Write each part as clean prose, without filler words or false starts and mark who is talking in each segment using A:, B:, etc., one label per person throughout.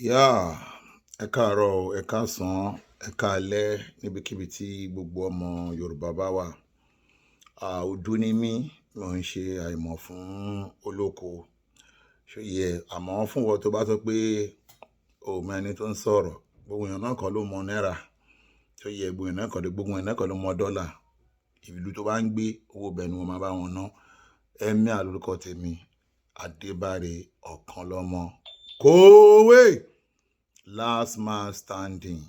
A: Yá, ẹ káàárọ̀ o, ẹ káàsán, ẹ káalẹ́ níbikíbi tí gbogbo ọmọ Yorùbá bá wà. Ojú ni mí, mo ń ṣe àìmọ̀ fún olóko. Ṣó yẹ, àmọ́ fún wọn tó bá sọ pé o mọ ẹni tó ń sọ̀rọ̀, gbogbo èèyàn náà kọ́ ló mọ náírà. Ṣó yẹ, gbogbo èèyàn náà kọ́ ló mọ dọ́là. Ìlú tó bá ń gbé owó bẹ́ẹ̀ ni wọ́n máa bá wọn ná. Ẹ̀mí àlórúkọ tèmi, Adébáre ọ̀kan lọ́mọ. Kòwé last man standing.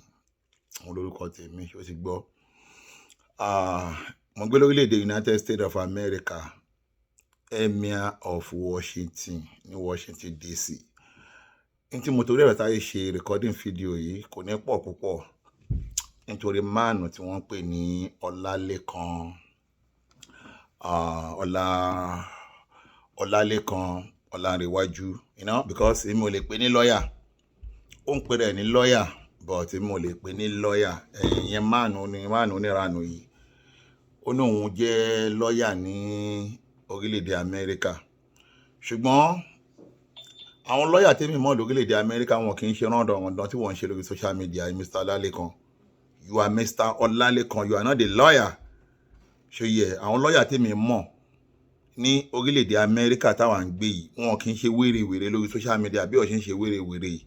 A: Àwọn olórúkọ tèmi ṣó ti gbọ́. Mo gbé lórílẹ̀‐èdè United States of America, Emir of Washington ní Washington DC. Ní tí mo torí ẹ̀rọ táyé ṣe recording video yìí kò ní pọ̀ púpọ̀ nítorí máànù tí wọ́n pè ní Olalekan Olalekan Olarewaju, because èmi ò lè pè ní lọ́yà. Ó ń pè rẹ̀ ní lọ́yà, but èmi ò lè pè ní lọ́yà. Ìyẹn máànù oníranù yìí. Ó ní òun jẹ́ lọ́yà ní orílẹ̀-èdè Amẹ́ríkà. Ṣùgbọ́n àwọn lọ́yà tèmi mọ̀ lórílẹ̀-èdè Amẹ́ríkà wọn kì í ṣe rándanrandan tí wọ́n ń ṣe lórí social media. Mr. Olalekan, you are Mr. Olalekan, you are not the lawyer. Ṣó yẹ, àwọn lọ́yà tèmi mọ̀ ní orílẹ̀-èdè Amẹ́ríkà táwa ń gbé yìí wọn kì í ṣe wérewère lórí social media bí ó ṣe ń ṣe wérewère yìí.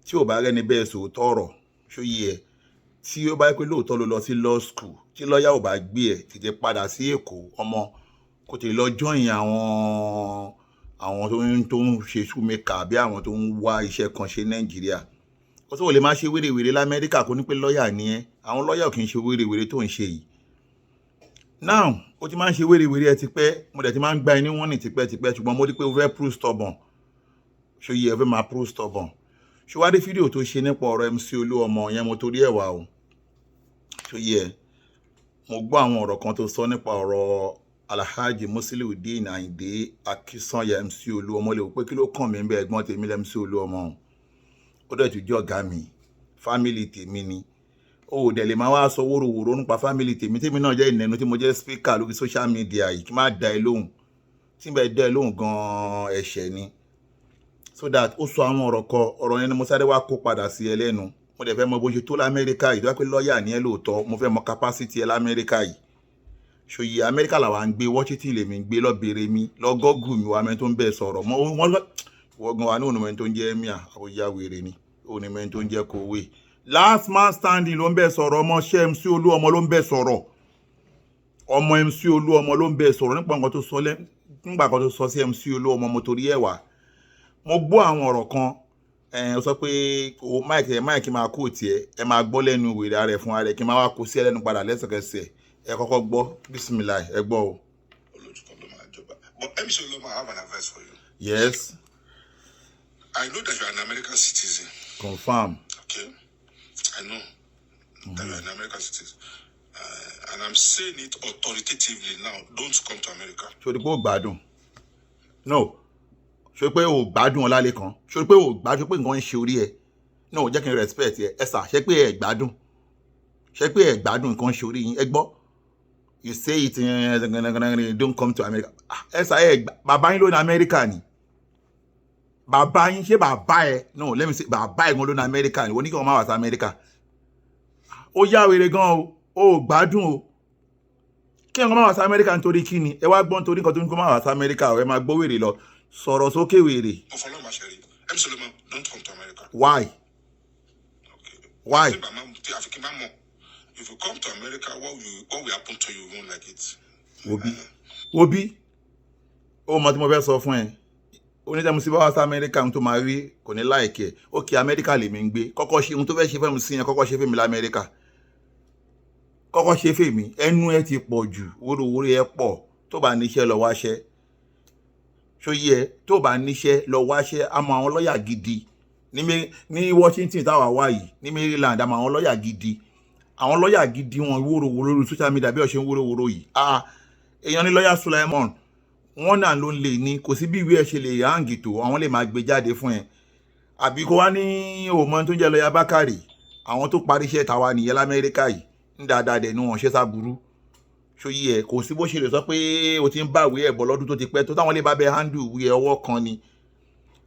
A: Tí ò bá rẹ́ni bẹ́ẹ̀ sòótọ́ ọ̀rọ̀, ṣó yẹ, tí ó bá yẹ pé lóòótọ́ ló lọ sí law school, tí lọ́yà ò bá gbé ẹ̀ tètè padà sí Èkó, ọmọ kò tè lọ join àwọn tó ń ṣe shoemaker bí àwọn tó ń wá iṣẹ́ kan ṣe Nàìjíríà. Ó tó lè máa ṣe wérewère l'Amẹ́ríkà kó ní pé lọ́yà ni ẹ́. Àwọn lọ́yà ò kì í ṣe wérewère tó ń ṣe yìí. Now, ó ti máa ń ṣe wérewère ẹ tipẹ́, mo dẹ̀ ti máa ń gba ẹni wọ́n ní tipẹ́tipẹ́, ṣùgbọ́n mo rí pé ó fẹ́ prove stubborn. Ṣó yẹ, ó fẹ́ máa prove stubborn. Ṣó wá dé fídíò tó ṣe nípa ọ̀rọ̀ MC Olúọmọ yẹn mo torí ẹ̀ wá o. Ṣó yẹ, mo gbọ́ àwọn ọ̀rọ̀ kan tó sọ nípa ọ̀rọ̀ Alhaji Musiliudeen Ayinde Akínsànyà MC Olúọmọ. Lè wò pé kí ló kàn mí bẹ́ẹ̀, ẹ̀gbọ́n tèmi lẹ́ MC Olúọmọ. Ó dẹ̀ tún jẹ́ ọ̀gá mi, fámìlì tèmi ni. Ó dẹ̀ lè máa wá sọ wóróworó nípa fámìlì tèmi náà jẹ́ ìnẹnu tí mo jẹ́ speaker lórí social media yìí kí n má da ẹ lóhùn. Tí n bá dá ẹ lóhùn gan-an ẹ̀ṣẹ̀ ni. So that ó sọ àwọn ọ̀rọ̀ yẹn ni mo sáré wá kó padà sí ẹ lẹ́nu. Mo dẹ̀ fẹ́ mọ bó ṣe tó l'Amẹ́ríkà yìí, tó wá pé lọ́yà ni ẹ lóòótọ́, mo fẹ́ mọ capacity ẹ l'Amẹ́ríkà yìí. Ṣó yẹ, Amẹ́ríkà làwa ń gbé, Washington lèmi ń gbé, lọ bèrè mi, lọ gọ́gù mi wá mẹ́ni tó ń bẹ́ẹ̀ sọ̀rọ̀. Wọ́n gan wa ní òun mẹ́ni tó ń jẹ́ Emir, àbójá wèrè ni, òun mẹ́ni tó ń jẹ́ Kòwé. Last man standing ló ń bẹ́ẹ̀ sọ̀rọ̀, ọmọ ṣẹ́ MC Olúọmọ ló ń bẹ́ẹ̀ sọ̀rọ̀. Ọmọ MC Olúọmọ ló ń bẹ́ẹ̀ sọ̀rọ̀ nígbà kan tó sọ sí MC Olúọmọ mo torí ẹ̀ wá. Mo gbọ́ àwọn ọ̀rọ̀ kan, ó sọ pé máìkì máa kó tiẹ̀, ẹ máa gbọ́ lẹ́nu wèrè ara ẹ̀ fún ara ẹ̀ kí n máa wá kó sí ẹlẹ́nu padà lẹ́sẹ̀kẹsẹ̀. Ẹ kọ́kọ́ gbọ́, bismillah, ẹ gbọ́ o.
B: But MC Olúọmọ, I have an advice for you.
A: Yes.
B: I know that you are an American citizen.
A: Confirm.
B: Okay. I know that you are an American citizen. And I'm saying it authoritatively now. Don't come to America.
A: Ṣó rí pé ó gbádùn? No. Ṣó rí pé ó gbádùn Olalekan? Ṣó rí pé ó gbádùn pé nǹkan ń ṣe orí ẹ? No, jẹ́ kí n respect ẹ. Ẹ sà, ṣé pé ẹ gbádùn? Ṣé pé ẹ gbádùn nǹkan ṣe orí yín? Ẹ gbọ́. You say it, don't come to America. Ẹ sà, bàbá yín ló ní Amẹ́ríkà ni. Bàbá yín, ṣé bàbá ẹ? No, let me say, bàbá ẹ̀ gan ló ní Amẹ́ríkà ni. Wọ́n ní kí wọ́n máa wá sí Amẹ́ríkà. Ó yá wèrè gan o. Ó gbádùn o. Kí wọ́n máa wá sí Amẹ́ríkà nítorí kí ni? Ẹ wá gbọ́ nítorí nǹkan tó ní kó máa wá sí Amẹ́ríkà o. Ẹ máa gbọ́ wèrè lọ. Sọ̀rọ̀ sókè wèrè.
B: MC Olúọmọ, don't come to America.
A: Why?
B: Okay.
A: Why?
B: If you come to America, what will happen to you? You won't like it.
A: Obi. Ó mọ tí mo fẹ́ sọ fún ẹ. Onítẹ̀mú sí bá wá sí Amẹ́ríkà tó máa rí kò ní láìkẹ́. Ókè, Amẹ́ríkà lèmi ń gbé. Kọ́kọ́ ṣe ohun tó fẹ́ ṣe fẹ́mi sí yẹn, kọ́kọ́ ṣe fẹ́mi l'Amẹ́ríkà. Kọ́kọ́ ṣe fẹ́mi. Ẹnu ẹ ti pọ̀ jù, wórówóró ẹ pọ̀. Tó bá níṣẹ́ lọ wáṣẹ́. Ṣó yẹ, tó bá níṣẹ́ lọ wáṣẹ́, a mọ àwọn lọ́yà gidi. Ní Washington táwa wá yìí, ní Maryland, a mọ àwọn lọ́yà gidi. Àwọn lọ́yà gidi wọn wórówóró lórí social media bí ó ṣe ń wórówóró yìí. Èèyàn ní lọ́yà Sulaiman. Wọ́n náà ló ń lè ní, kò sí bí ìwé ẹ̀ ṣe lè hàǹgì tó, àwọn lè máa gbé jáde fún ẹ. Àbí kó wá ní òmọ tó ń jẹ́ lọ́yà Bákàrè. Àwọn tó parí iṣẹ́ tàwa nìyẹn l'Amẹ́ríkà yìí. Ń dáadáa dẹ̀ ni wọ́n ṣe sáburú. Ṣó yẹ, kò sí bó ṣe lè sọ pé o ti ń bá ìwé ẹ̀ bọ̀ lọ́dún tó ti pẹ́ tó táwọn lè bá bẹ handle ìwé ọwọ́ kan ni.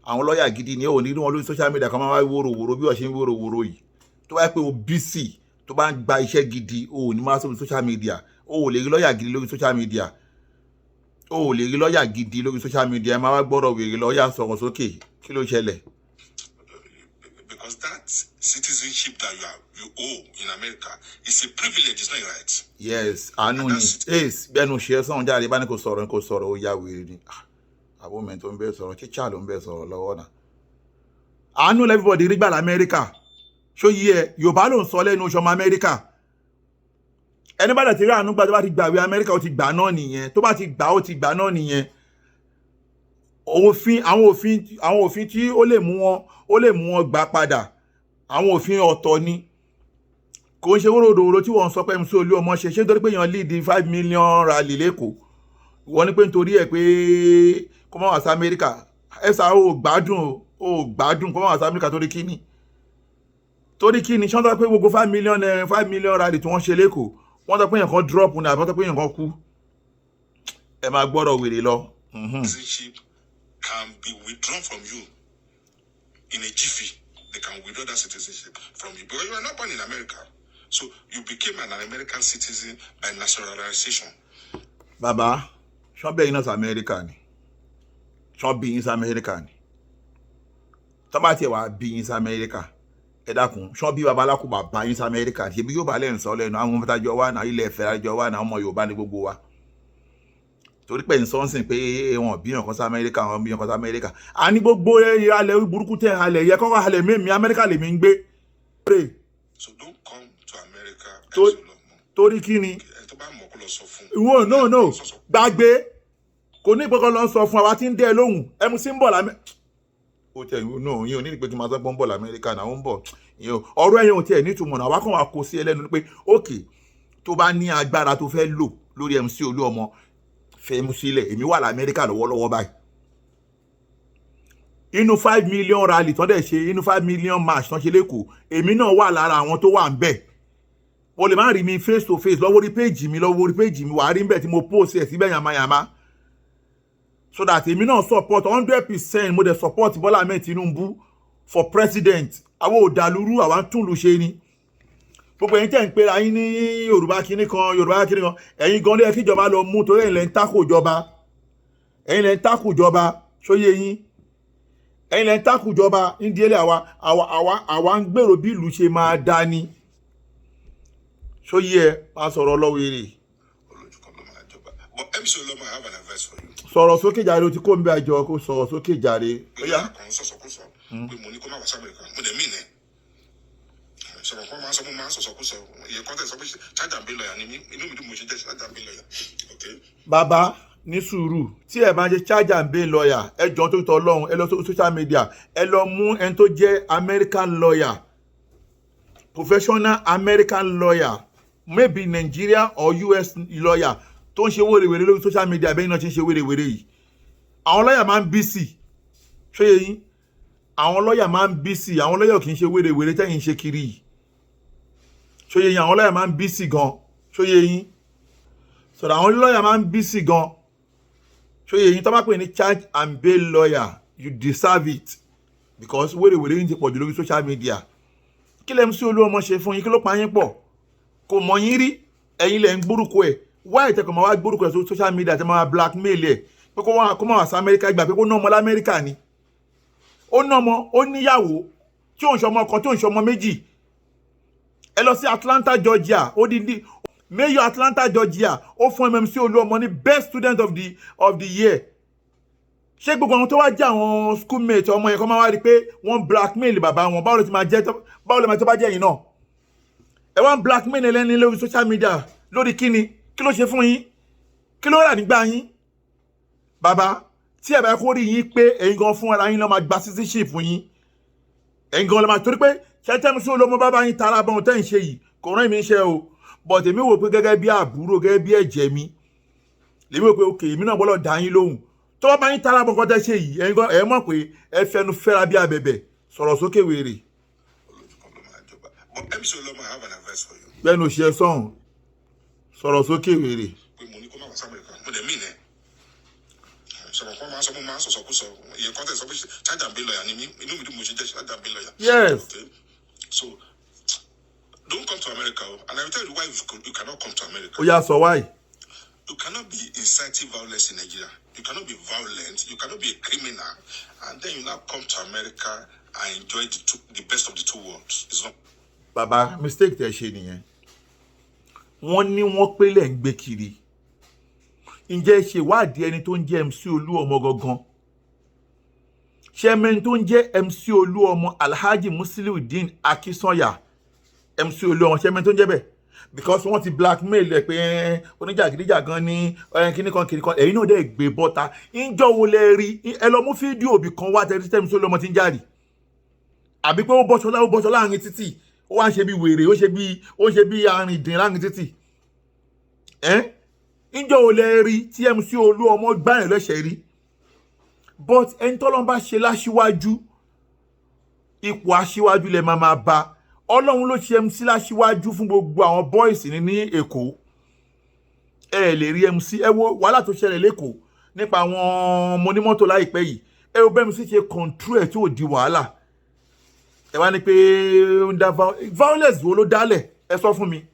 A: àwọn lọ́ọ̀yà gidi ni ó ní rí wọn lórí social media kan máa wá wóróworó bí wọ́n ṣe ń wóróworó yìí tó bá yẹ pé o bísì tó bá ń gba iṣẹ́ gidi o ò ní máa sórí social media o ò lè rí lọ́ọ̀yà gidi lórí social media o ò lè rí lọ́ọ̀yà gidi lórí social media ẹ máa wá gbọ́rọ̀ wèrè lọ́ọ̀yà sọ̀rọ̀ sókè kí ló ṣẹlẹ̀.
B: Because that citizenship that you owe in America is a privilege, it's not a right.
A: Yes, àánú ni bẹ́ẹ̀nu ṣe sọ̀rọ̀ jáde bá ní kò sọ̀rọ̀ ó yá wèrè ni àbó mẹ́rin tó ń bẹ́ẹ̀ sọ̀rọ̀ tíṣà ló ń bẹ́ẹ̀ sọ̀rọ̀ lọ́wọ́ náà. àánú everybody rí gbà lamẹ́ríkà ṣó yí ẹ Yorùbá ló ń sọ lẹ́nu oṣù ọmọ Amẹ́ríkà ẹni bá dẹ̀ ti rí àánú gbà tó bá ti gbàwé Amẹ́ríkà ó ti gbà náà nìyẹn tó bá ti gbà ó ti gbà náà nìyẹn. àwọn òfin tí ó lè mú wọn gbà padà àwọn òfin ọ̀tọ̀ ni kò ń ṣe wóróworó tí wọ́n sọ pé MC Olúọmọ ṣe nítorí pé èèyàn lead 5 million rally lẹ́kọ̀ọ́ wọ́n ní pé nítorí ẹ̀ pé kó má wá sí Amẹ́ríkà ẹ̀sà ó gbádùn kó má wá sí Amẹ́ríkà torí kíni ṣé wọ́n sọ pé gbogbo 5 million rally tí wọ́n ṣe lẹ́kọ̀ọ́ wọ́n sọ pé èèyàn kan drop ní àbí wọ́n sọ pé èèyàn kan kú ẹ máa gbọ́rọ̀ wèrè lọ.
B: Citizenship can be withdrawn from you in a jiffy. They can withdraw that citizenship from you because you are not born in America. So you became an American citizen by naturalization.
A: Baba, ṣọ́n bẹ́ẹ̀ iná sí Amẹ́ríkà ni. Ṣọ́n bí yín sí Amẹ́ríkà ni. Tọ́ bá tiẹ̀ wá bí yín sí Amẹ́ríkà. Ẹ dákun, ṣọ́n bí baba alákùn bàbá yín sí Amẹ́ríkà. Ṣé bí yóò bá lẹ́yìn sọ lẹ́nu àwọn ọmọ tájọ wà náà ilẹ̀ ẹ̀fẹ̀ àjọ wà náà ọmọ Yorùbá ní gbogbo wa. Torí pé ìsọ́nsìn pé wọn bí yàn kan sí Amẹ́ríkà wọn bí yàn kan sí Amẹ́ríkà. A ní gbogbo alẹ́ burúkú tẹ̀ halẹ̀ yẹ kọ́kọ́ halẹ̀ mímí Amẹ́ríkà lèmi ń gbé.
B: So don't come to America.
A: Torí kí ni? No. Gbàgbé. Kò ní ìpẹ́kọ̀ lọ sọ fún àwa tí ń dẹ́ lóhùn. Ẹmu sí ń bọ̀ lámẹ́. Ó tẹ̀ no yín ò ní ìpè kí n máa sọ pé ń bọ̀ l'Amẹ́ríkà náà ó ń bọ̀. Ọ̀rọ̀ ẹ̀yìn ò tiẹ̀ nítumọ̀ náà. Àwa kàn wá kó sí ẹlẹ́nu pé ókè tó bá ní agbára tó fẹ́ lò lórí MC Olúọmọ fẹ́ mú sílẹ̀ èmi wà l'Amẹ́ríkà lọ́wọ́lọ́wọ́ báyìí. Inú 5 million rally tán dẹ̀ ṣe inú 5 million march tán ṣe lẹ́kọ̀ọ́ èmi náà wà lára àwọn tó wà ń bẹ̀. O lè má rí mi face to face lọ́wọ́ orí péjì mi wà á rí bẹ́ẹ̀ tí mo post ẹ̀ síbẹ̀ yamayama so that èmi náà support 100% mo dẹ̀ support Bọ́lá Ahmed Tinubu for president àwọn òdàlúrú àwọn túnlù ṣe ni gbogbo ẹ̀yin tẹ́ ń pera yín ní Yorùbá kíní kan ẹ̀yin gan lé kíjọba lọ mú torí ẹ̀yin lẹ́ ń takò ìjọba ṣóyé yín ẹ̀yin lẹ́ ń takò ìjọba nídìílé àwa ń gbèrò bí ìlú ṣe máa dá ni ṣóyé ẹ máa sọ̀rọ̀ lọ́wọ́ èrè.
B: But MC Olúọmọ, I have an advice for you.
A: Sọ̀rọ̀ sókè jàre o ti kó ń bẹ àjọ kó sọ̀rọ̀ sókè jàre.
B: Bóyá kan sọ̀sọ̀kúsọ pé mo ní kó má wá sí Amẹ́ríkà mo dẹ̀ mí nẹ̀. Sọ̀rọ̀ kan máa ń sọ̀sọ̀kúsọ iye kan tẹ̀ sọ pé charge and bail lawyer ni mí inú mi dùn mo ṣe jẹ́ charge and bail lawyer. Okay.
A: Bàbá ní sùúrù tí ẹ bá ń jẹ charge and bail lawyer ẹ jọ tó tọ Ọlọ́run ẹ lọ sórí social media ẹ lọ mú ẹni tó jẹ́ American lawyer professional American lawyer maybe Nigeria or US lawyer tó ń ṣe wèrèwèrè lórí social media bẹ́ẹ̀ náà ṣe ń ṣe wèrèwèrè yìí àwọn lọ́yà máa ń busy ṣé yín àwọn lọ́yà máa ń busy àwọn lọ́yà kì í ṣe wèrèwèrè tẹ́yìn ṣe kiri yìí ṣé yín àwọn lọ́yà máa ń busy gan ṣé yín sọ̀rọ̀ àwọn lọ́yà máa ń busy gan ṣé yín tó bá pè ní charge and bail lawyer you deserve it because wèrèwèrè yín ti pọ̀ jù lórí social media kí lẹ́ MC Olúọmọ ṣe fún yín kí ló pa yín pọ̀ kò mọ̀ yín rí ẹ̀yin lẹ́ ń gbórúkọ ẹ̀ why tẹ́ kò máa wá gbórúkọ ẹ̀ sórí social media tẹ́ máa blackmail ẹ̀ pé kó máa wá sí Amẹ́ríkà gbà pé kó ná ọmọ l'Amẹ́ríkà ni ó ná ọmọ ó níyàwó tí òun ṣe ọmọ kan tí òun ṣe ọmọ méjì ẹ lọ sí Atlanta Georgia ó di mayor Atlanta Georgia ó fún MC Olúọmọ ní best student of the year ṣé gbogbo àwọn tó wá jẹ́ àwọn schoolmate ọmọ yẹn kó máa wá rí pé wọ́n blackmail bàbá wọn báwo ló máa tó bá jẹ́ yìí náà ẹ wá ń blackmail ẹlẹ́ni lórí social media lórí kíni kí ló ṣe fún yín kí ló rà nígbà yín bàbá tí ẹ bá kó rí yín pé ẹ̀yin gan fún ara yín lọ máa gba citizenship fún yín ẹ̀yin gan lọ máa torí pé ṣẹ́tẹ́ MC Olúọmọ bàbá yín tara bọ́n tẹ́ ń ṣe yìí kò rán mi iṣẹ́ o but èmi wò pé gẹ́gẹ́ bí àbúrò gẹ́gẹ́ bí ẹ̀jẹ̀ mi lèmi wò pé ok èmi náà gbọ́dọ̀ dá yín lóhùn tó bá yín tara bọ́n kọ́ tẹ́ ṣe yìí ẹ̀yin gan ẹ̀ mọ̀ pé ẹ fẹnu fẹ́ra bí abẹ̀bẹ̀ sọ̀rọ̀ sókè wèrè.
B: But MC Olúọmọ, I have an advice for you.
A: Bẹ́ẹ̀ni òṣìṣẹ́ sọ̀hún sọ̀rọ̀ sókè wèrè.
B: Pé mo ní kó má wá sí Amẹ́ríkà mo dẹ̀ mí nẹ̀. sọ̀rọ̀ kọ́ máa ń sọ mo máa ń sọ̀sọ̀kúsọ ìyẹn kọ́ńtẹ̀ sọ pé charge and bail lawyer ni mí inú mi dùn mo ṣe jẹ́ charge and bail lawyer.
A: Yes.
B: Okay. So don't come to America, and I will tell you why you cannot come to America.
A: Oh yeah, so why?
B: You cannot be inciting violence in Nigeria. You cannot be violent. You cannot be a criminal, and then you now come to America and enjoy the best of the two worlds. It's not.
A: Baba, mistake tẹ́ ṣe nìyẹn. Wọ́n ní wọ́n pé lẹ́ ń gbé kiri. Ǹjẹ́ ṣe wádìí ẹni tó ń jẹ́ MC Olúọmọ gangan? Ṣé ẹni tó ń jẹ́ MC Olúọmọ Alhaji Musiliudeen Akínsànyà MC Olúọmọ ṣé ẹni tó ń jẹ́ bẹ́ẹ̀? Because wọ́n ti blackmail ẹ̀ pé oníjàgídíjàgan ní kíníkan ẹ̀yin náà dẹ̀ gbé bọ́ta. Ǹjọ́ wo lẹ rí ẹ lọ mú fídíò òbí kan wá tẹ́lẹ̀ MC Olúọmọ ti ń jáde? Àbí pé ó bọ́ṣọ láàrin títì ó wá ń ṣe bí wèrè ó ṣe bí arìndìn láàrin títì. Ǹjọ́ wo lẹ rí tí MC Olúọmọ gbáyàn lẹ́sẹ̀ rí? But ẹni tọ́lọ́run bá ṣe láṣíwájú ipò aṣíwájú lẹ máa bá. Ọlọ́run ló ṣe MC láṣíwájú fún gbogbo àwọn boys ní Èkó. Ẹ lè rí MC ẹ wo wàhálà tó ṣẹlẹ̀ lÉkòó nípa àwọn ọmọ onímọ́tò láìpẹ́ yìí. Ẹ wo bẹ́ẹ̀ MC ṣe control ẹ̀ tí ò di wàhálà. Ẹ wá ní pé ó ń dá violence wo ló dálẹ̀ ẹ sọ fún mi.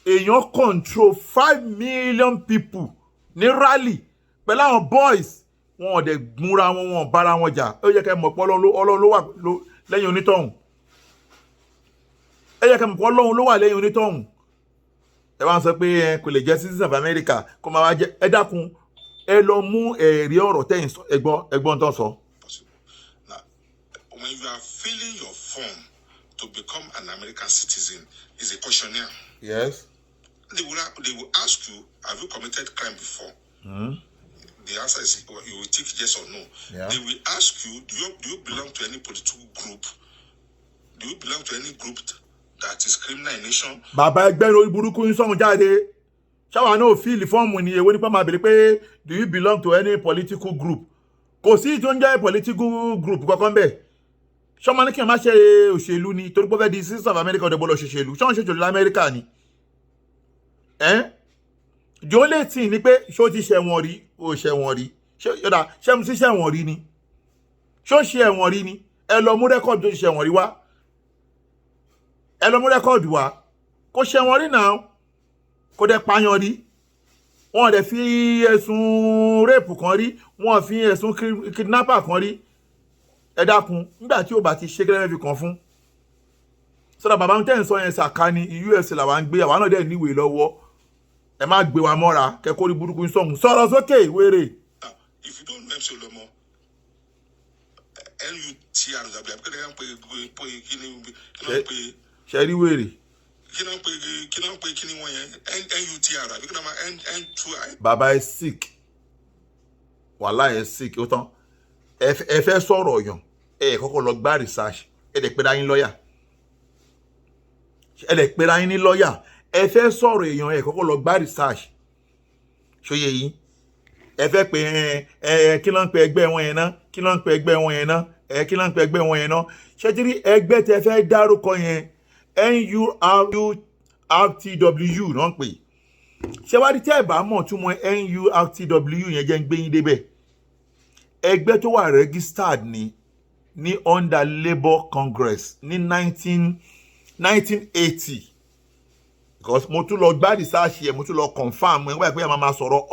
A: Èèyàn control 5 million people ní rally pẹ̀lú àwọn boys wọn ò dẹ̀ gúnra wọn bára wọn jà. Ó yẹ kẹ́ mọ̀ pé Ọlọ́run ló wà lẹ́yìn onítọ̀hún. Ẹ yẹ kẹ́ mọ̀ pé Ọlọ́run ló wà lẹ́yìn onítọ̀hún. Ẹ wá ń sọ pé kò lè jẹ́ citizen of America kó máa wá jẹ́ ẹ dákun ẹ lọ mú ẹ̀rí ọ̀rọ̀ tẹ́yìn ẹgbọ́n tó sọ.
B: Now, when you are filling your form to become an American citizen, is a questionnaire.
A: Yes.
B: They will ask you, have you committed crime before? The answer is you will tick yes or no.
A: Yeah.
B: They will ask you, do you belong to any political group? Do you belong to any group that is criminal in nation?
A: Bàbá ẹgbẹ́ lórí burúkú ń sọ̀rọ̀ jáde. Ṣáwa náà fíìlì fọ́ọ̀mù ni èwo nípa máa bèrè pé do you belong to any political group? Kò sí tó ń jẹ́ political group kankan bẹ́ẹ̀. Ṣọ́mọ ní kí n má ṣe òṣèlú ni torí pé ó fẹ́ di citizen of America ọ̀dẹ̀ gbọ́dọ̀ ṣòṣèlú. Ṣọ́n ṣòṣèlú l'Amẹ́ríkà ni. The only thing ni pé ṣó ti ṣẹ̀wọ̀n rí ó ṣẹ̀wọ̀n rí. Ṣé mo ti ṣẹ̀wọ̀n rí ni? Ṣó ṣe ẹ̀wọ̀n rí ni? Ẹ lọ mú rẹ́kọ̀dù tó ti ṣẹ̀wọ̀n rí wá. Ẹ lọ mú rẹ́kọ̀dù wá. Kò ṣẹ̀wọ̀n rí náà. Kò dẹ̀ pààyàn rí. Wọ́n dẹ̀ fi ẹ̀sùn rape kan rí. Wọ́n fi ẹ̀sùn kidnapper kan rí. Ẹ dákun nígbà tí ó bá ti ṣe kẹ́lẹ́ fi kan fún. Sọ́dọ̀ bàbá ń tẹ́ ń sọ yẹn sàkání US làwa ń gbé àwa náà dẹ̀ níwèé lọ́wọ́. Ẹ má gbé wa mọ́ra kẹ́kọ̀ọ́ rí burúkú sọ̀hún. Sọ̀rọ̀ sókè wèrè.
B: If you don't know MC Olúọmọ, NUTR àbí àbíkẹ́lẹ́ ń pè
A: Ṣẹ́rí wèrè.
B: Kí náà ń pè kíní wọ́n yẹn NUTR àbí kí náà máa N2I.
A: Bàbá ẹ sick. Wàhálà ẹ sick ó tán. Ẹ fẹ́ sọ̀rọ̀ yàn. Ẹ kọ́kọ́ lọ gbá research. Ẹ dẹ̀ pera yín lọ́yà. Ẹ dẹ̀ pera yín ní lọ́yà. Ẹ fẹ́ sọ̀rọ̀ èèyàn ẹ kọ́kọ́ lọ gbá research. Ṣóyè yín. Ẹ fẹ́ pé kí ló ń pe ẹgbẹ́ wọn yẹn ná? Kí ló ń pe ẹgbẹ́ wọn yẹn ná? Kí ló ń pe ẹgbẹ́ wọn yẹn ná? Ṣé ti rí ẹgbẹ́ tẹ fẹ́ dárúkọ yẹn? NURTW náà ń pè. Ṣé wá rí tí ẹ bá mọ̀ túmọ̀ NURTW yẹn jẹ́ ń gbé yín débẹ̀? Ẹgbẹ́ tó wà registered ní under Labour Congress ní 1980. Because mo tún lọ gbá research yẹn mo tún lọ confirm ẹ̀ wáyé pé a máa sọ̀rọ̀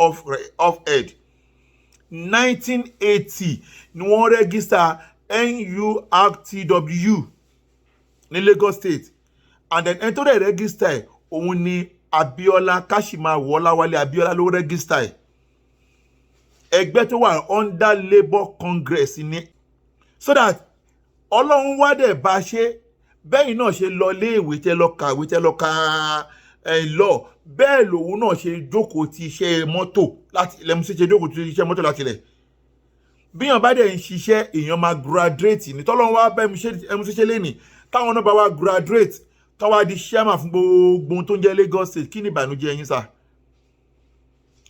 A: off head. 1980 ni wọ́n register NURTW ní Lagos State. And then ẹni tó dẹ̀ register ẹ̀ òun ni Abiola Kashimawo Ọláwálé Abiola ló register ẹ̀. Ẹgbẹ́ tó wà under Labour Congress ni. So that Ọlọ́run wá dẹ̀ bá ṣe bẹ́ẹ̀ náà ṣe lọ léèwé tẹ́ lọ kàwé tẹ́ lọ ka lọ bẹ́ẹ̀ lòun náà ṣe jókòó ti iṣẹ́ mọ́tò láti lẹ́mu ṣe jókòó ti iṣẹ́ mọ́tò láti lẹ̀. Bí èèyàn bá dẹ̀ ń ṣiṣẹ́ èèyàn máa graduate ní tọ́lọ́run wá bá ẹmu ṣiṣẹ́ lẹ́nìí táwọn náà bá wá graduate táwa di chairman fún gbogbo tó ń jẹ́ Lagos State kí ni ìbànújẹ́ yín sà?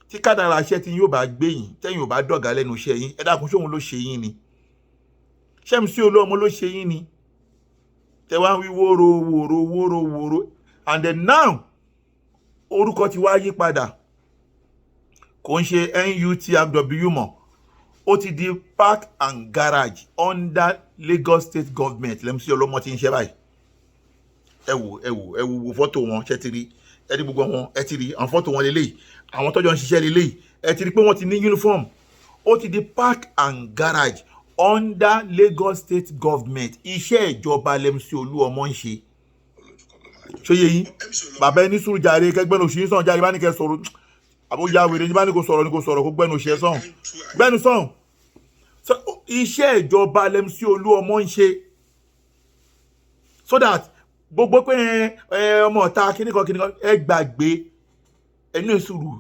A: Tí kádàrá iṣẹ́ tí yóò bá gbé yín tẹ́yìn ò bá dọ̀gá lẹ́nu iṣẹ́ yín ẹ dákun ṣóhun ló ṣe yín ni? Ṣé MC Olúọmọ ló ṣe yín ni? Tẹ wá ń wí wóró and then now orúkọ ti wá yí padà kò ń ṣe NUTW mọ́ ó ti di park and garage under Lagos state government lẹ́mísí ọlọ́mọ tí ń ṣe báyìí. ẹ wo fọ́tò wọn ṣe ti rí ẹ ti gbogbo wọn ẹ ti rí àwọn fọ́tò wọn lélẹ́yìí àwọn tọ́jọ́ ń ṣiṣẹ́ lélẹ́yìí ẹ ti rí pé wọ́n ti ní uniform. Ó ti di park and garage under Lagos state government iṣẹ́ ìjọba lẹ́mísí Olúọmọ ń ṣe. ṣóyè yín bàbá ẹni sùúrù jàre kẹgbẹ́nu òṣì sàn jàre bá ní kẹ sọ̀rọ̀ àbójá wèrè ní bá ní kò sọ̀rọ̀ kó gbẹ́nu òṣì ẹ sàn gbẹ́nu sàn. Iṣẹ́ ìjọba lẹ́mísí Olúọmọ ń ṣe so that gbogbo pé ọmọ ọ̀ta kíníkan ẹ gbàgbé ẹnu ìṣòro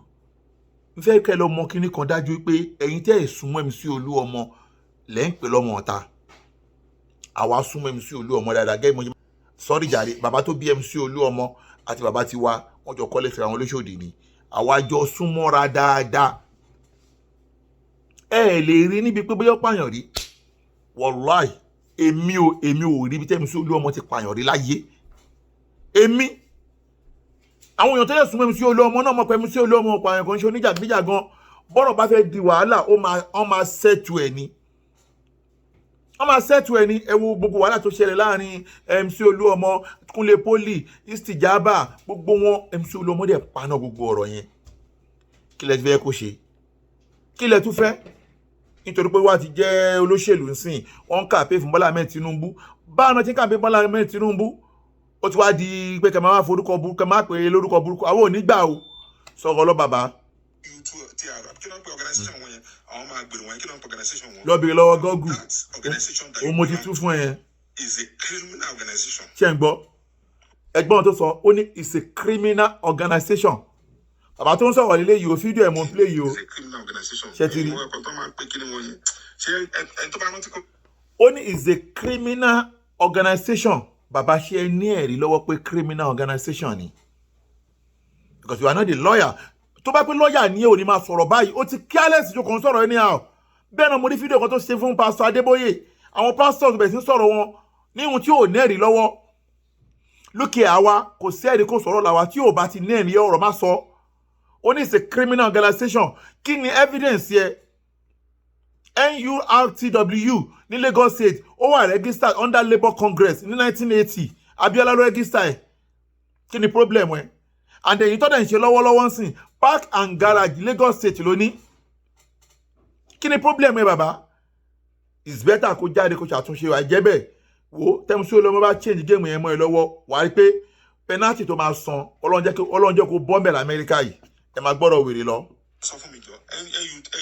A: ń fẹ́ kẹ́ lọ mọ kíníkan dájú pé ẹ̀yin tẹ́ ẹ̀ súnmọ́ MC Olúọmọ lẹ́ ń pè lọ́mọ ọ̀ta àwa súnmọ́ MC Olúọmọ dáadáa gẹ́gẹ́ bí mo sọ́rí jàre bàbá tó bí MC Olúọmọ àti bàbá ti wá wọ́n jọ kọ́lé fẹ́ àwọn olóṣòdì ni àwa jọ súnmọ́ra dáadáa ẹ lè rí níbi pé bóyá pààyàn rí wàláì èmi ò rí bí tẹ́ MC Olúọmọ ti pààyàn rí láyé èmi àwọn èèyàn tẹ́lẹ̀ súnmọ́ MC Olúọmọ náà mọ̀ pé MC Olúọmọ pààyàn kan ṣe oníjàgídíjàgan bọ́rọ̀ bá fẹ́ di wàhálà ó máa ṣẹ́tù ẹ̀ ni ẹ wo gbogbo wàhálà tó ṣẹlẹ̀ láàrin MC Olúọmọ Kúnlé Poli Istijaba gbogbo wọn MC Olúọmọ dẹ̀ paná gbogbo ọ̀rọ̀ yẹn kí lẹ fẹ́ kó ṣe kí lẹ tún fẹ́ nítorí pé wá ti jẹ́ olóṣèlú nsìn wọ́n kàpé fún Bọ́lá Ahmed Tinubu báwọn ti ń kàpé Bọ́lá Ahmed Tinubu ó ti wá di pé kẹ máa forúkọ burúkú kẹ máa pè é lórúkọ burúkú àwọn ò ní gbà o sọ̀rọ̀ lọ bàbá. lọ́bìnrin lọ́wọ́ gọ́gù òun mo ti tú fún ẹ yẹn. ṣé ń gbọ́ ẹgbọ́n tó sọ ó ní it's a criminal organization bàbá tó ń sọ̀rọ̀ lílé yìí o fídíò ẹ̀ mọ̀ ń play yìí o ṣe ti rí. ó ní it's a criminal organization bàbá ṣe ẹ ní ẹ̀rí lọ́wọ́ pé criminal organization ni because you are not the lawyer tó bá pé lọ́ọ̀yà ní òní máa sọ̀rọ̀ báyìí ó ti careless tó kàn sọ̀rọ̀ anyhow bẹ́ẹ̀ náà mo rí fídíò kan tó ṣe fún pásítọ̀ Adébóyè àwọn pastors bẹ̀rẹ̀ sí sọ̀rọ̀ wọn ní ohun tí ò ní ẹ̀rí lọ́wọ́ lókè àwa kò sí ẹ̀rí kò sọ̀rọ̀ làwa tí ò bá ti ní ẹ̀rí ọ̀rọ̀ má sọ ó ní it's a criminal organization kí ni evidence yẹ NURTW ní Lagos State ó wà registered under Labour Congress ní 1980 Abiola ló register ẹ̀ kí ni problem ẹ̀ and then ìtọ́jà ń ṣe lọ́wọ́lọ́wọ́ ń sìn park and garage Lagos State ló ní kí ni problem ẹ̀ bàbá it's better kó jáde kó ṣàtúnṣe wà jẹ́ bẹ́ẹ̀ wo MC Olúọmọ bá change game yẹn mọ́ ẹ lọ́wọ́ wà á rí pé penalty tó máa san ọlọ́njẹ́ kó bọ́m̀bẹ̀ lamẹ́ríkà yìí ẹ máa gbọ́dọ̀ wèrè lọ.
B: sọ fún mi jọ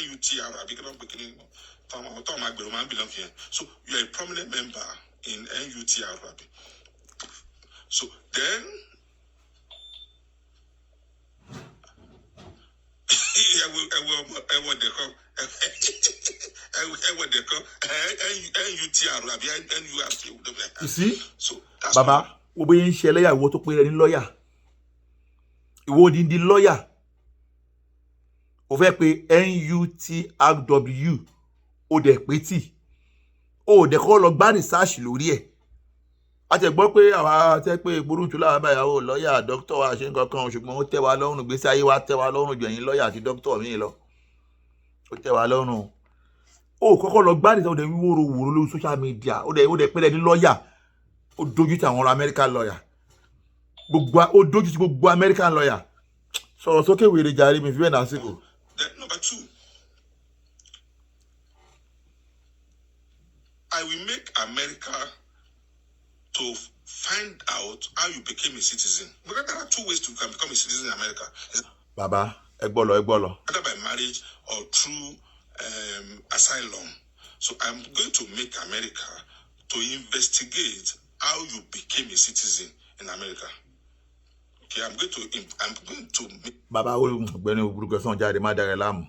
B: NUTR àbí kí ló ń pè kí ni tọ́ máa gbèrò máa ń belong here so you are a prominent member in NUTR àbí so then ẹwọ dẹkọ NUTR àbí NURT.
A: you see baba wo bóyá ń ṣe ẹlẹ́yà ìwọ tó pé rẹ ní lọ́ọ̀yà ìwọ odindi lọ́ọ̀yà o fẹ́ pé NUTRW o dẹ̀ pé tì o dẹ̀ kọ́ lọ gbá research lórí ẹ̀ a ti gbọ́ pé àwa tẹ́ pé burúkú láwọn báyàwó lọ́ọ̀yà dókítà wa ṣe nǹkan kan ṣùgbọ́n ó tẹ́ wa lọ́rùn gbèsè ayé wa tẹ́ wa lọ́rùn jù ẹ̀yin lọ́ọ̀yà àti dókítà mi lọ ó tẹ́ wa lọ́rùn o kọ́kọ́ lọ gbá research o dẹ̀ wíwòrò wòrò lórí social media o dẹ̀ pé ní lọ́ọ̀yà ó dojú ti àwọn American lawyer gbogbo ó dojú ti gbogbo American lawyer sọ̀rọ̀ sókè wèrè jàre mi fi bẹ́ẹ̀ lásìkò.
B: Number 2, I will make America to find out how you became a citizen. Because there are 2 ways to become a citizen in America.
A: Baba, ẹ gbọ́ lọ.
B: Either by marriage or through asylum. So I'm going to make America to investigate how you became a citizen in America. Okay, I'm going to
A: Baba, ọ̀gbẹ́ni burúkú sàn jáde má dára láàmú.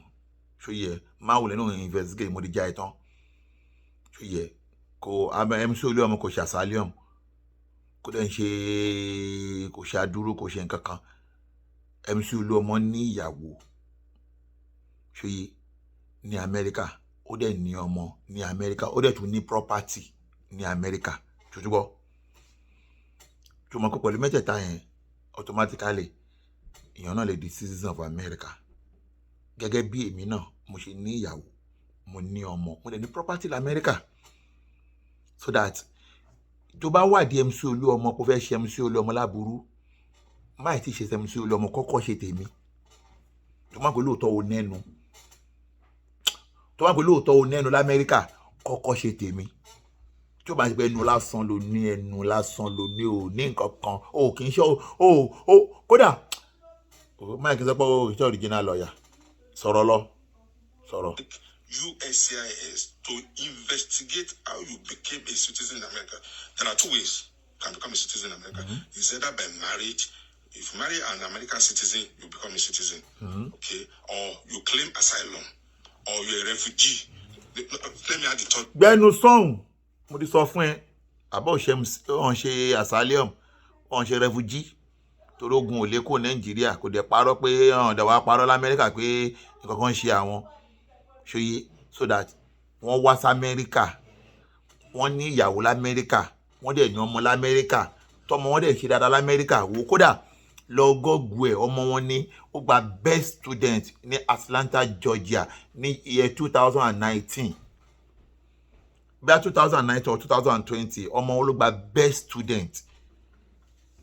A: Ṣó yẹ, má wùlẹ̀ náà investigate mo di já ìtàn. Ṣó yẹ, kò MC Olúọmọ kò ṣe asylum. Kò dẹ̀ ń ṣe kò ṣe àdúró kò ṣe nǹkan kan. MC Olúọmọ ní ìyàwó. Ṣó yẹ, ní Amẹ́ríkà, ó dẹ̀ ní ọmọ ní Amẹ́ríkà, ó dẹ̀ tún ní property ní Amẹ́ríkà. Ṣùgbọ́n kò pẹ̀lú mẹ́tẹ̀ẹ̀ta yẹn automatically èèyàn náà lè di citizen of America gẹ́gẹ́ bí èmi náà mo ṣe ní ìyàwó mo ní ọmọ, mo dẹ̀ ní property l'Amẹ́ríkà, so that tó bá wádìí MC Olúọmọ kó fẹ́ ṣe MC Olúọmọ láburú, máì tí ṣe MC Olúọmọ kọ́kọ́ ṣe tèmi. Tó má pé lóòótọ́ o nẹ́nu, tó má pé lóòótọ́ o nẹ́nu l'Amẹ́ríkà, kọ́kọ́ ṣe tèmi. Tí ó bá ṣe pé ẹnu lásán ló ní, ẹnu lásán ló ní, ò ní nǹkan kan, o kì í ṣe kódà máì kí n sọ pé o ṣe original lawyer. Sọ̀rọ̀ lọ, sọ̀rọ̀.
B: USCIS to investigate how you became a citizen in America. There are two ways you can become a citizen in America. It's either by marriage. If you marry an American citizen, you become a citizen. Okay? Or you claim asylum. Or you're a refugee. Let me add the third.
A: Gbẹ́nu sọ́hùn, mo ti sọ fún ẹ, àbọ̀ ṣe asylum, ọ̀n ṣe refugee. Torógun ò lè kó Nàìjíríà, kò dẹ̀ parọ́ pé ọ̀dọ̀ wa parọ́ l'Amẹ́ríkà pé nǹkan kan ṣe àwọn. Ṣòye, so that wọ́n wá sí Amẹ́ríkà, wọ́n ní ìyàwó l'Amẹ́ríkà, wọ́n dẹ̀ ní ọmọ l'Amẹ́ríkà, tọmọ wọn dẹ̀ ṣe dáadáa l'Amẹ́ríkà. Wò kódà lọ gọ́gù ẹ̀, ọmọ wọn ní ó gba best student ní Atlanta, Georgia ní year 2019. Bí i 2019 or 2020, ọmọ wọn ló gba best student.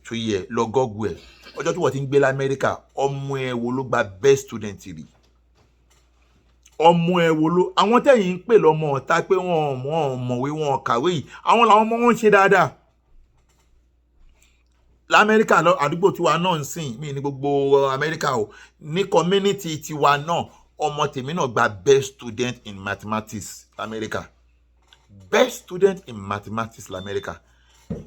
A: Ṣòye, lọ gọ́gù ẹ̀. Ọjọ́ tí wọ́n ti ń gbé l'Amẹ́ríkà, ọmọ ẹ̀ wo ló gba best student rí? Ọmọ ẹ̀ wo ló, àwọn tẹ̀yìn ń pè lọ́mọ ọ̀tá pé wọ́n mọ̀wé wọn kàwé yìí, àwọn làwọn ọmọ wọn ń ṣe dáadáa l'Amẹ́ríkà. Àdúgbò tiwa náà ń sìn, mí ní gbogbo Amẹ́ríkà o, ní community tiwa náà, ọmọ tèmi náà gba best student in mathematics l'Amẹ́ríkà, best student in mathematics l'Amẹ́ríkà.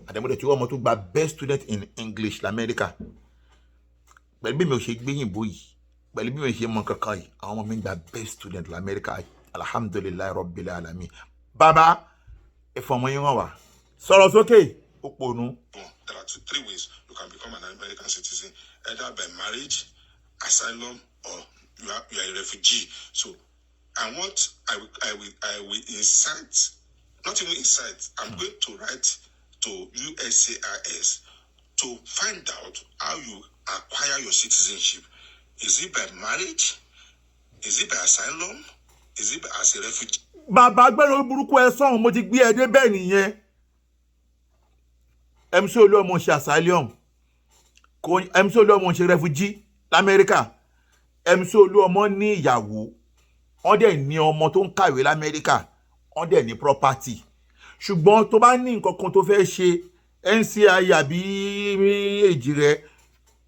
A: Àdèmọ́dé tí ọmọ tó gba best student in English l'Amẹ́ríkà. Pẹ̀lú bí mi ò ṣe gbéyìnbó yìí, pẹ̀lú bí mi ò ṣe mọ kankan yìí, àwọn ọmọ mi gba best student l'Amẹ́ríkà. Alhamdulillahi Rabbil Alamin. Bàbá, ẹ̀fọ́ ọmọ yín wọ́n wà. Sọ̀rọ̀ sókè, ó pònú.
B: There are three ways you can become an American citizen, either by marriage, asylum, or you are a refugee. So, I will incite, not even incite, I'm going to write to USCIS to find out how you acquire your citizenship. Is it by marriage? Is it by asylum? Is it by as a refugee?
A: Bàbá gbẹ́rọ burúkú ẹ sọ́hun, mo ti gbé ẹ dé bẹ́ẹ̀ nìyẹn. MC Olúọmọ ṣe asylum, MC Olúọmọ ṣe refugee l'Amẹ́ríkà. MC Olúọmọ ní ìyàwó, wọ́n dẹ̀ ní ọmọ tó ń kàwé l'Amẹ́ríkà, wọ́n dẹ̀ ní property. Ṣùgbọ́n tó bá ní nǹkan kan tó fẹ́ ṣe, NCI àbí èjì rẹ̀,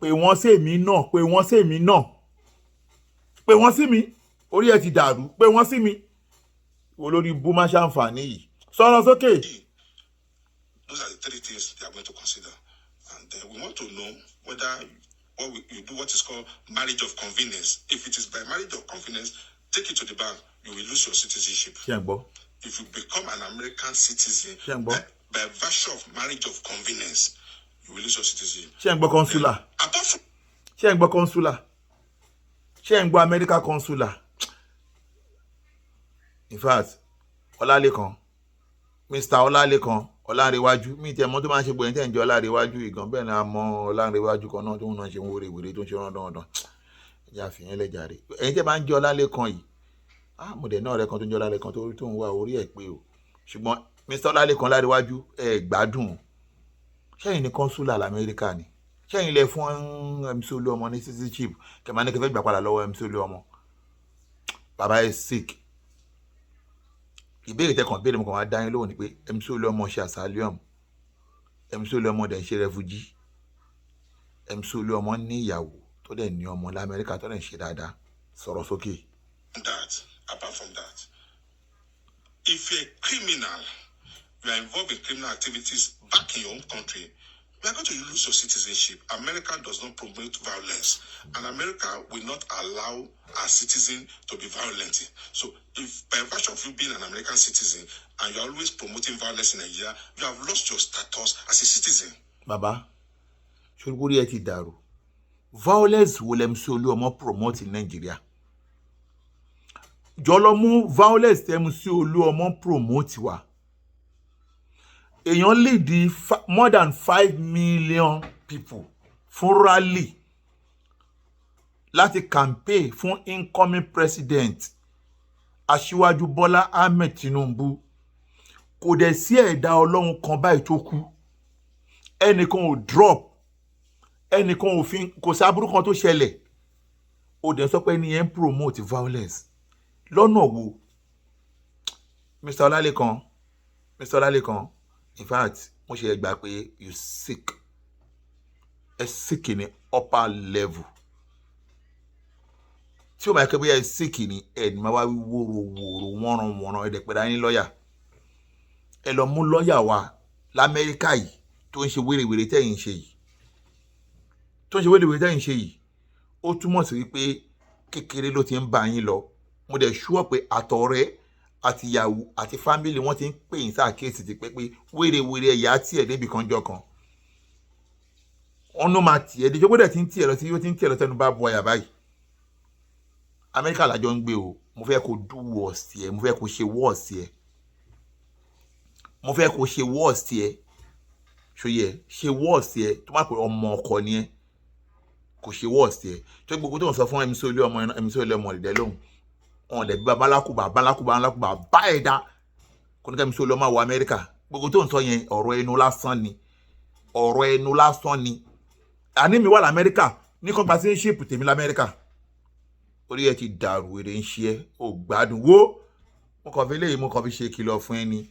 A: pé wọ́n sí èmi náà, pé wọ́n sí èmi náà, pé wọ́n sí mi, orí ẹ̀ ti dàrú, pé wọ́n sí mi. Olórí bú má ṣàǹfààní yìí. Sọ̀rọ̀ sókè.
B: Those are the three things they are going to consider. And then we want to know whether you do what is called marriage of convenience. If it is by marriage of convenience, take it to the bank, you will lose your citizenship. If you become an American citizen by virtue of marriage of convenience, you will lose your citizenship.
A: Consular. Consular. American consular. In fact, Olalekan, Mr. Olalekan, Olarewaju, mi tẹ́ mọ̀ tó máa ń ṣe gbogbo ẹni tẹ́ ń jẹ́ Olarewaju ìgàn, bẹ́ẹ̀ ni a mọ̀ Olarewaju kan náà tó ń náà ṣe wórewère tó ń ṣe rándandan. Ẹja fìyẹn lẹ́jàre. Ẹ̀yin tẹ́ bá ń jẹ́ Olalekan yìí, mo dẹ̀ náà rẹ̀ kan tó ń jẹ́ Olalekan tó ń wá orí ẹ̀ pé o. Ṣùgbọ́n Mr. Olalekan Olarewaju ẹ gbádùn. Ṣẹ́yìn ní consular l'Amẹ́ríkà ni. Ṣẹ́yìn lẹ fún MC Olúọmọ ní citizenship, kẹ́ máa ní kẹ́ fẹ́ gbà padà lọ́wọ́ MC Olúọmọ. Bàbá ẹ sick. Ìbéèrè tẹ́kàn béèrè mo kàn wá dá yín lóhùn ni pé MC Olúọmọ ṣe asylum, MC Olúọmọ dẹ̀ ṣe refugee, MC Olúọmọ ní ìyàwó tó dẹ̀ ní ọmọ l'Amẹ́ríkà tó dẹ̀ ṣe dáadáa. Sọ̀rọ̀ sókè.
B: Apart from that, if you're a criminal, you are involved in criminal activities back in your own country, you are going to lose your citizenship. America does not promote violence, and America will not allow a citizen to be violent. So, if by virtue of you being an American citizen and you're always promoting violence in Nigeria, you have lost your status as a citizen.
A: Baba, ṣùgbọ́n ẹ ti dàrú. Violence wo MC Olúọmọ promote in Nigeria? Jọlọmú violence MC Olúọmọ promote wa. Èèyàn lead more than 5 million people fún rally láti campaign fún incoming president Aṣíwájú Bọ́lá Ahmed Tinubu kò dẹ̀ sí ẹ̀dá Ọlọ́run kan báyìí tó kú, ẹnìkan ò drop, ẹnìkan ò fi, kò sí aburú kan tó ṣẹlẹ̀, ó dẹ̀ sọ pé ẹni yẹn ń promote violence lọ́nà wo? Mr. Olalekan, in fact mo ṣe gbà pé you sick, ẹ sick ní upper level. Tí o máa kẹ́ bóyá ẹ sick ní ẹ̀ẹ́dì máa wá wòrò wọ́nran ẹ̀dẹ̀ pẹ̀lú ayé lọ́ọ̀yà. Ẹ lọ mú lọ́ọ̀yà wa l'Amẹ́ríkà yìí tó ń ṣe wérewère tẹ́yìn ṣe yìí, ó túmọ̀ sí wípé kékeré ló ti ń bá yín lọ. Mo dẹ̀ ṣúọ̀ pé àtọ̀rẹ́ àti ìyàwó àti fámílì wọ́n ti ń pè yín sáàkíyèsí ti pẹ́ pé wérewère ẹ̀yà tí ẹ̀ débi kan jọ kan. Wọ́n ló máa tì ẹ́ dé, jókòó dẹ̀ ti ń tì ẹ́ lọ sí yóò ti ń tì ẹ́ lọ sẹ́nu bá bu àyà báyìí. Amẹ́ríkà làjọ ń gbé o, mo fẹ́ kó do worst ẹ̀, mo fẹ́ kó ṣe worst ẹ̀. Ṣe worst ẹ̀ tó má pé ọmọ ọkọ ni ẹ́, kò ṣe worst ẹ̀. Tó gbogbo tó ń sọ fún MC Olé ọmọ ìdẹ́ lóhùn, wọn lè bí babalákùbà bá ẹ̀dá kò ní ká MC Olé ọmọ wọ Amẹ́ríkà. Gbogbo tó ń sọ yẹn ọ̀rọ̀ ẹnu lásán ni. Àní mi wà l'Amẹ́ríkà ní kan gba citizenship tèmi l'Amẹ́ríkà. Orí ẹ ti dàrú, èrè ń ṣe ẹ́, ò gbádùn. Wo mo kàn fi léyìí, mo kàn fi ṣe kìlọ̀ fún ẹni.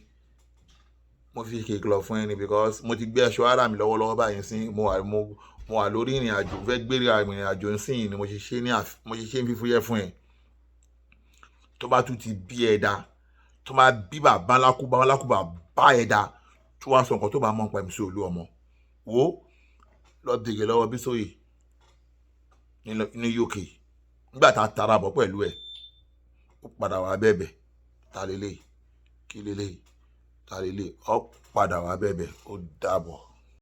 A: Because mo ti gbé aṣọ ara mi lọ́wọ́lọ́wọ́ báyìí sí, mo wà lórí ìrìn àjò, fẹ́ gbé ìrìn àjò sí ni mo ṣe ṣe ń fífúyẹ́ fún ẹ. Tó bá tún ti bí ẹ̀dá, tó máa bí babalákùbà bá ẹ̀dá, tó wá sọ nǹkan tó bá mọ̀ nípa MC Olé ọmọ. Wo lọ bèèrè lọ́wọ́ Bísóyè ní UK nígbà tá a tara bọ̀ pẹ̀lú ẹ̀, ó padà wá bẹ̀bẹ̀, ta lélẹ̀, kí lélẹ̀, ta lélẹ̀, ó padà wá bẹ̀bẹ̀, ó dàbọ̀.